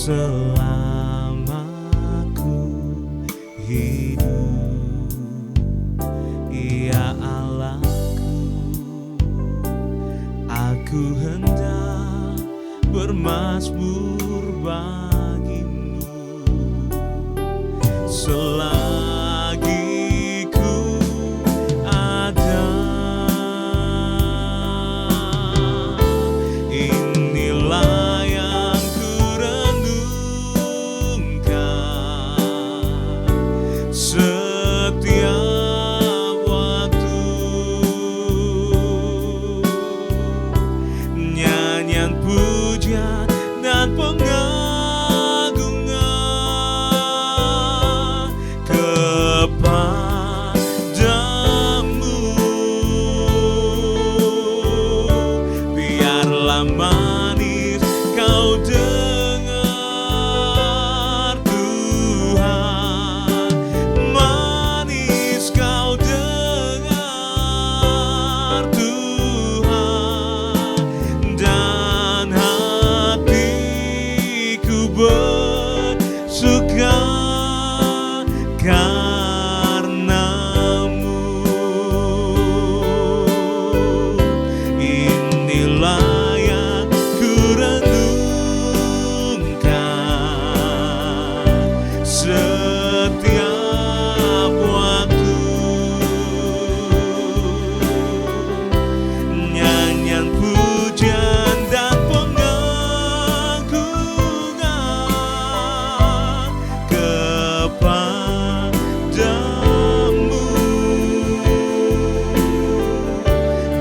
selama ku hidup. Ya Allahku, aku hendak bermazmur bagimu selagi ku ada. Inilah yang ku renungkan setiap waktu, nyanyian puja dan pengagungan kepadamu. Biarlah manis kau dengar Tuhan, manis kau dengar Tuhan, dan hatiku bersuka karenamu. Inilah yang ku renungkan setiap waktu, nyanyian pujian dan pengagungan kepadamu.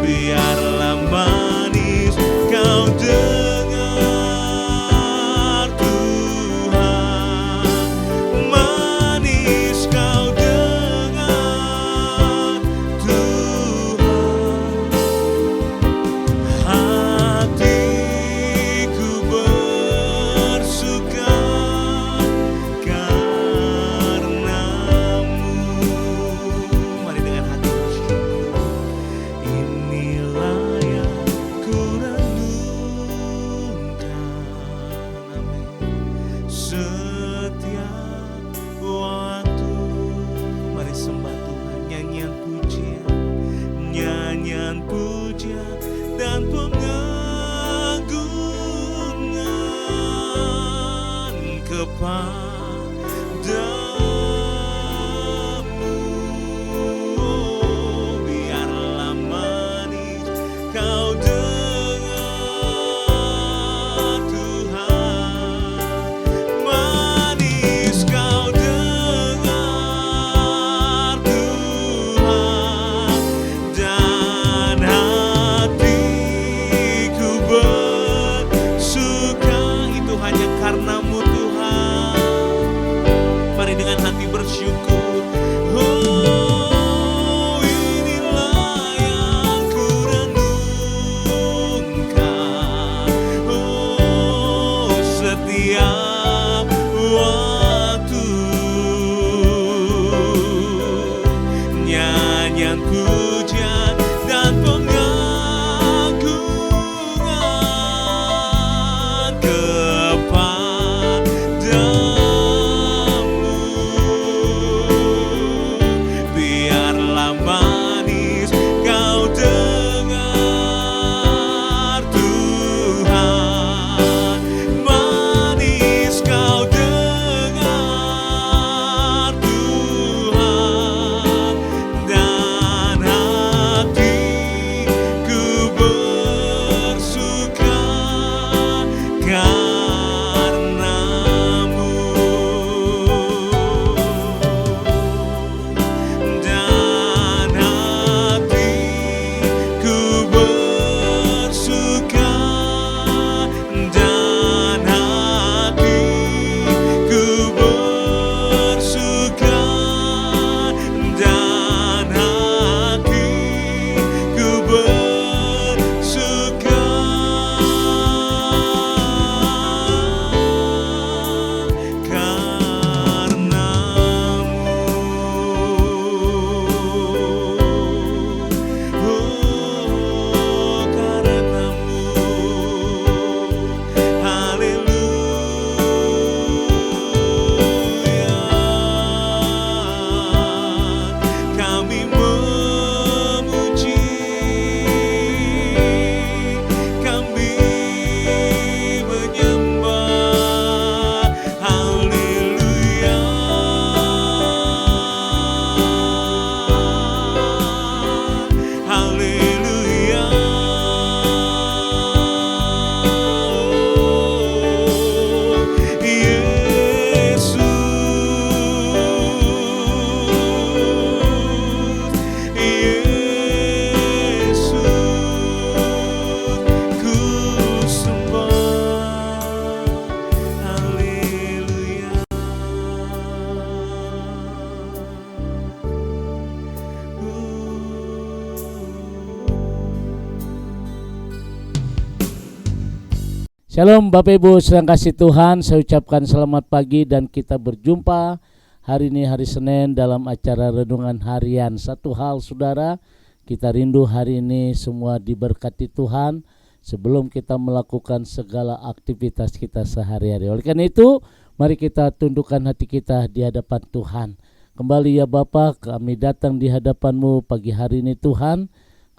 Biarlah manis kau dengar Tuhan, manis kau dengar Tuhan, hatiku bersuka karenamu. Mari dengan hati bersyukur. Inilah yang ku renungkan, amin, setiap waktu. Mari sembah Tuhan, nyanyian puja dan pengagungan kepadamu. Biarlah manis kau dengar Tuhan, manis kau dengar Tuhan, dan hatiku bersuka. Itu hanya karenamu Tuhan. Mari dengan hati bersyukur. Oh, inilah yang ku renungkan, oh, setiap waktu, nyanyian pujian dan pengagungan kepadamu. Biarlah manis kau dengar Tuhan, manis Shalom Bapak Ibu sedang kasih Tuhan, saya ucapkan selamat pagi dan kita berjumpa hari ini hari Senin dalam acara Renungan Harian. Satu hal saudara, kita rindu hari ini semua diberkati Tuhan sebelum kita melakukan segala aktivitas kita sehari-hari. Oleh karena itu, mari kita tundukkan hati kita di hadapan Tuhan. Kembali ya Bapa, kami datang di hadapan-Mu pagi hari ini Tuhan.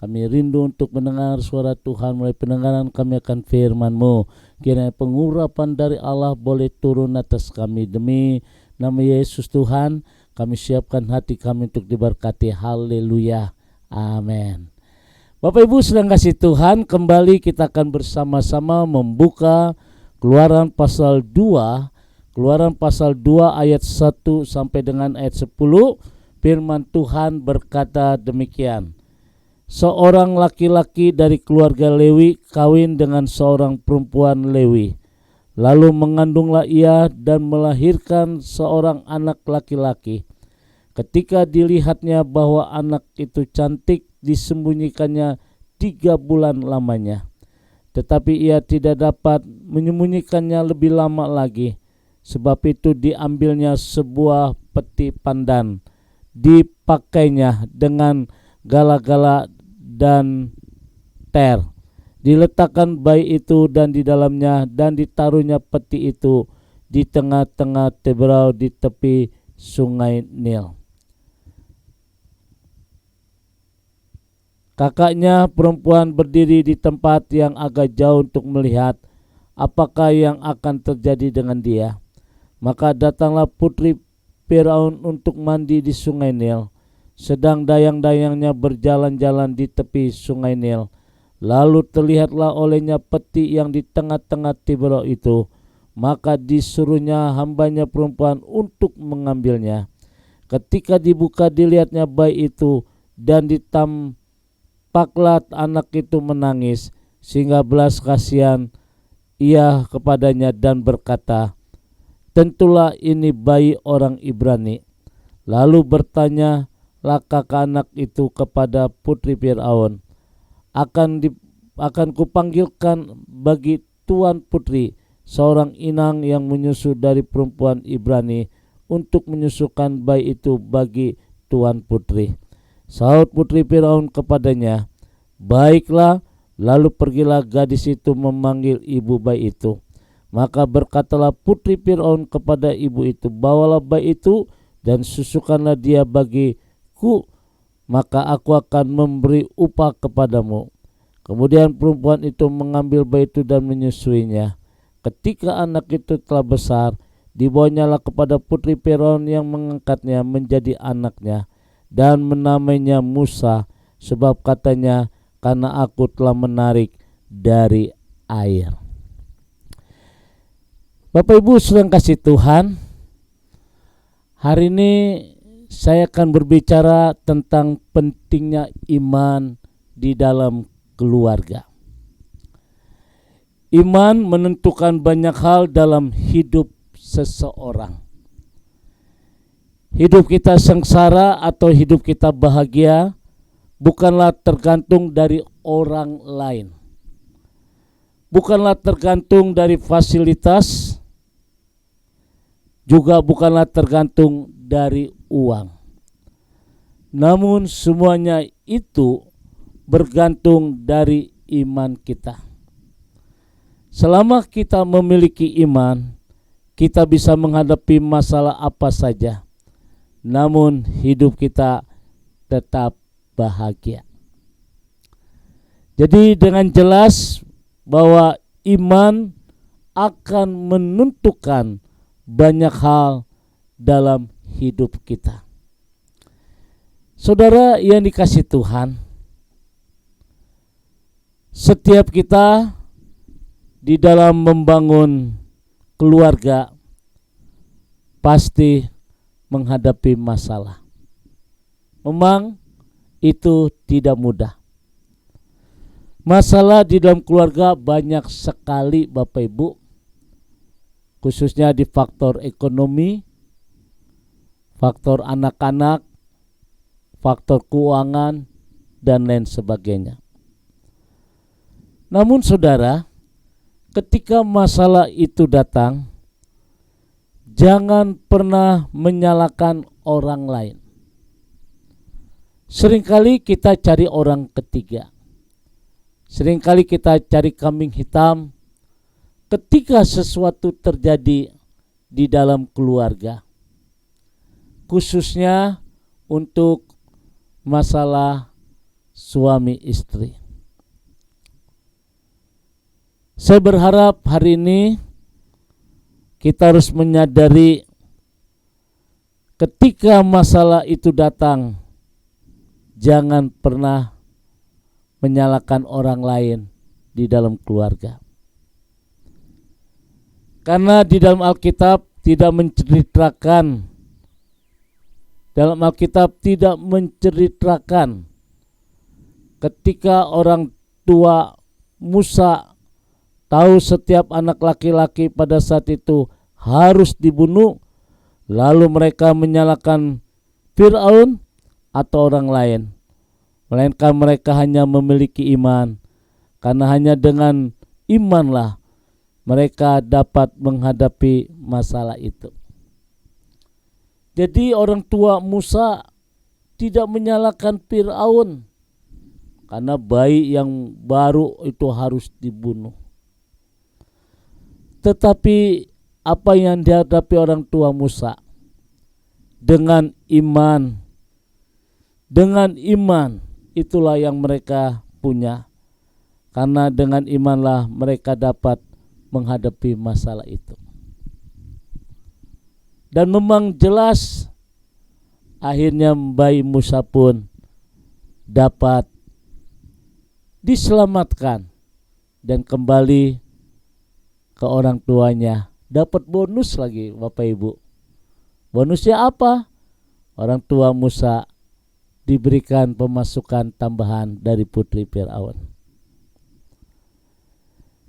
Kami rindu untuk mendengar suara Tuhan melalui pendengaran kami akan firman-Mu. Kiranya pengurapan dari Allah boleh turun atas kami. Demi nama Yesus Tuhan, kami siapkan hati kami untuk diberkati. Haleluya. Amin. Bapak Ibu sedang kasih Tuhan, kembali kita akan bersama-sama membuka Keluaran pasal 2. Keluaran pasal 2 ayat 1 sampai dengan ayat 10. Firman Tuhan berkata demikian. Seorang laki-laki dari keluarga Lewi kawin dengan seorang perempuan Lewi. Lalu mengandunglah ia dan melahirkan seorang anak laki-laki. Ketika dilihatnya bahwa anak itu cantik, disembunyikannya 3 bulan lamanya. Tetapi ia tidak dapat menyembunyikannya lebih lama lagi. Sebab itu diambilnya sebuah peti pandan, dipakainya dengan gala-gala dan ter, diletakkan bayi itu dan di dalamnya, dan ditaruhnya peti itu di tengah-tengah teberau di tepi sungai Nil. Kakaknya perempuan berdiri di tempat yang agak jauh untuk melihat apakah yang akan terjadi dengan dia. Maka datanglah putri Firaun untuk mandi di sungai Nil. Sedang dayang-dayangnya berjalan-jalan di tepi sungai Nil. Lalu terlihatlah olehnya peti yang di tengah-tengah teberau itu. Maka disuruhnya hambanya perempuan untuk mengambilnya. Ketika dibuka dilihatnya bayi itu, dan ditampaklah anak itu menangis, sehingga belas kasihan ia kepadanya dan berkata, tentulah ini bayi orang Ibrani. Lalu bertanya kakak anak itu kepada putri Firaun, akan kupanggilkan bagi tuan putri seorang inang yang menyusu dari perempuan Ibrani untuk menyusukan bayi itu bagi tuan putri. Sahut putri Firaun kepadanya, baiklah. Lalu pergilah gadis itu memanggil ibu bayi itu. Maka berkatalah putri Firaun kepada ibu itu, bawalah bayi itu dan susukanlah dia bagiku, maka aku akan memberi upah kepadamu. Kemudian perempuan itu mengambil bayi itu dan menyusuinya. Ketika anak itu telah besar, dibawanyalah kepada putri Firaun yang mengangkatnya menjadi anaknya dan menamainya Musa, sebab katanya, karena aku telah menarik dari air. Bapak Ibu sedang kasih Tuhan, hari ini saya akan berbicara tentang pentingnya iman di dalam keluarga. Iman menentukan banyak hal dalam hidup seseorang. Hidup kita sengsara atau hidup kita bahagia bukanlah tergantung dari orang lain. Bukanlah tergantung dari fasilitas, juga bukanlah tergantung dari uang. Namun semuanya itu bergantung dari iman kita. Selama kita memiliki iman, kita bisa menghadapi masalah apa saja. Namun hidup kita tetap bahagia. Jadi dengan jelas bahwa iman akan menentukan banyak hal dalam hidup kita. Saudara yang dikasihi Tuhan, setiap kita di dalam membangun keluarga pasti menghadapi masalah. Memang itu tidak mudah. Masalah di dalam keluarga banyak sekali Bapak Ibu, khususnya di faktor ekonomi, faktor anak-anak, faktor keuangan, dan lain sebagainya. Namun saudara, ketika masalah itu datang, jangan pernah menyalahkan orang lain. Seringkali kita cari orang ketiga. Seringkali kita cari kambing hitam ketika sesuatu terjadi di dalam keluarga. Khususnya untuk masalah suami istri. Saya berharap hari ini kita harus menyadari ketika masalah itu datang, jangan pernah menyalahkan orang lain di dalam keluarga. Karena di dalam Alkitab tidak menceritakan ketika orang tua Musa tahu setiap anak laki-laki pada saat itu harus dibunuh, lalu mereka menyalahkan Fir'aun atau orang lain. Melainkan mereka hanya memiliki iman, karena hanya dengan imanlah mereka dapat menghadapi masalah itu. Jadi orang tua Musa tidak menyalahkan Fir'aun karena bayi yang baru itu harus dibunuh. Tetapi apa yang dihadapi orang tua Musa dengan iman itulah yang mereka punya. Karena dengan imanlah mereka dapat menghadapi masalah itu. Dan memang jelas akhirnya bayi Musa pun dapat diselamatkan dan kembali ke orang tuanya. Dapat bonus lagi Bapak Ibu. Bonusnya apa? Orang tua Musa diberikan pemasukan tambahan dari putri Firaun.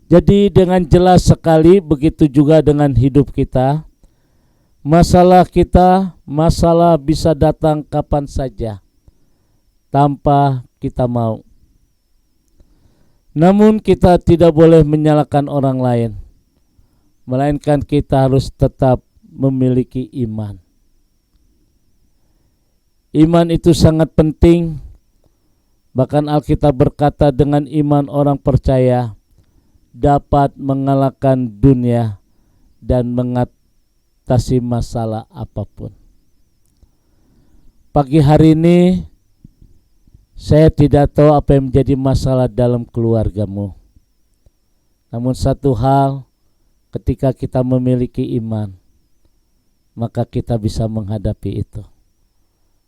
Jadi dengan jelas sekali begitu juga dengan hidup kita. Masalah bisa datang kapan saja tanpa kita mau. Namun kita tidak boleh menyalahkan orang lain, melainkan kita harus tetap memiliki iman. Iman itu sangat penting. Bahkan Alkitab berkata dengan iman orang percaya dapat mengalahkan dunia dan mengatasi masalah apapun. Pagi hari ini saya tidak tahu apa yang menjadi masalah dalam keluargamu. Namun satu hal, ketika kita memiliki iman, maka kita bisa menghadapi itu.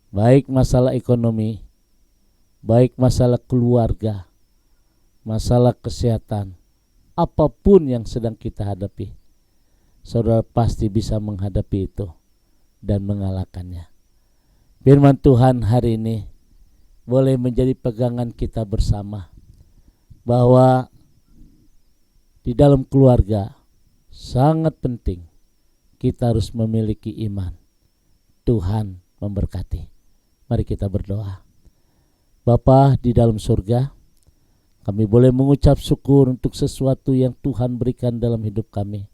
Baik masalah ekonomi, baik masalah keluarga, masalah kesehatan, apapun yang sedang kita hadapi, saudara pasti bisa menghadapi itu dan mengalahkannya. Firman Tuhan hari ini boleh menjadi pegangan kita bersama, bahwa di dalam keluarga sangat penting kita harus memiliki iman. Tuhan memberkati. Mari kita berdoa. Bapa di dalam surga, kami boleh mengucap syukur untuk sesuatu yang Tuhan berikan dalam hidup kami.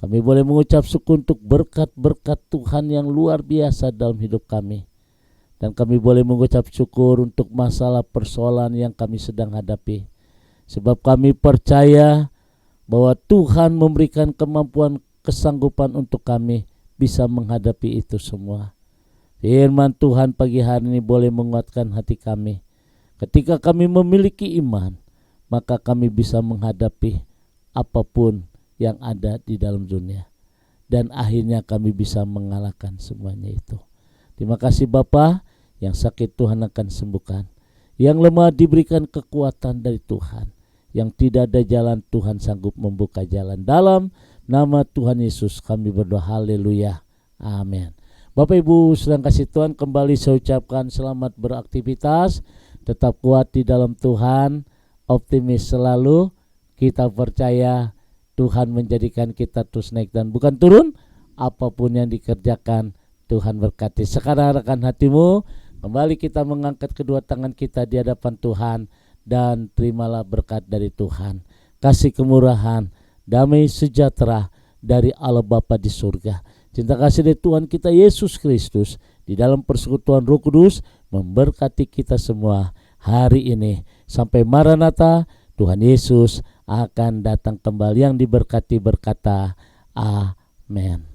Kami boleh mengucap syukur untuk berkat-berkat Tuhan yang luar biasa dalam hidup kami. Dan kami boleh mengucap syukur untuk masalah persoalan yang kami sedang hadapi. Sebab kami percaya bahwa Tuhan memberikan kemampuan, kesanggupan untuk kami bisa menghadapi itu semua. Firman Tuhan pagi hari ini boleh menguatkan hati kami. Ketika kami memiliki iman, maka kami bisa menghadapi apapun yang ada di dalam dunia. Dan akhirnya kami bisa mengalahkan semuanya itu. Terima kasih Bapa, yang sakit Tuhan akan sembuhkan. Yang lemah diberikan kekuatan dari Tuhan. Yang tidak ada jalan, Tuhan sanggup membuka jalan. Dalam nama Tuhan Yesus kami berdoa, haleluya, amin. Bapak Ibu sedang kasih Tuhan, kembali saya ucapkan selamat beraktivitas. Tetap kuat di dalam Tuhan, optimis selalu. Kita percaya Tuhan menjadikan kita terus naik dan bukan turun. Apapun yang dikerjakan Tuhan berkati. Sekarang arahkan hatimu, kembali kita mengangkat kedua tangan kita di hadapan Tuhan dan terimalah berkat dari Tuhan. Kasih kemurahan, damai sejahtera dari Allah Bapa di surga. Cinta kasih dari Tuhan kita Yesus Kristus di dalam persekutuan Roh Kudus memberkati kita semua hari ini. Sampai Maranatha, Tuhan Yesus akan datang kembali. Yang diberkati berkata, Amin.